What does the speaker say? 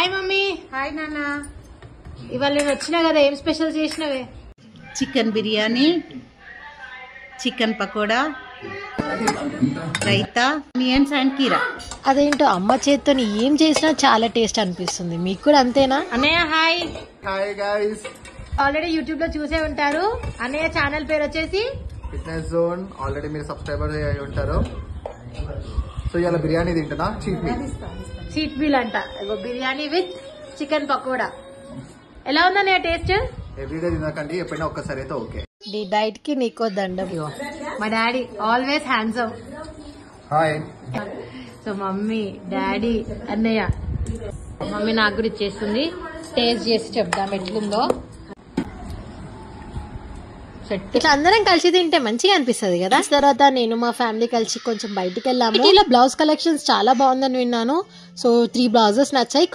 Hi mummy. Hi నాన్న. ఇవాళ నేను వచ్చినా కదా, ఏం స్పెషల్ చేసినవే? Chicken biryani, chicken pakoda, raita, onions and కీరా. అదేంటో అమ్మ చేత్తో ఏం చేసినా చాలా టేస్ట్ అనిపిస్తుంది. మీకు కూడా అంతేనా? అన్నయ్య hi. Hi guys. Already YouTube లో చూసే ఉంటారు. అన్నయ్య ఛానల్ పేరు వచ్చేసి ఫిట్నెస్ జోన్. ఆల్రెడీ మీరు సబ్స్క్రైబర్ అయి ఉంటారు. సో ఇలా బిర్యానీ తింటున్నా, చీట్ మీల్ అంట. Biryani with chicken pakoda. ఎలా ఉందన్నయ్య టేస్ట్? ఎవ్రీడే తినకండి, ఎప్పుడైనా ఒక్కసారి అయితే ఓకే. నీ డైట్ కి నీకో దండం. మా daddy always handsome. Hi. So mummy, daddy, అన్నయ్య. మమ్మీ నాకు కూడా ఇచ్చేస్తుంది. టేస్ట్ చేసి చెప్దాం ఎట్లుందో. ఇట్లా అందరం కలిసి తింటే మంచిగా అనిపిస్తుంది కదా. తర్వాత నేను మా ఫ్యామిలీ కలిసి కొంచెం బయటికి వెళ్ళాము. ఇలా బ్లౌజ్ కలెక్షన్స్ చాలా బాగుందని విన్నాను. సో 3 బ్లౌజెస్ నచ్చాయి.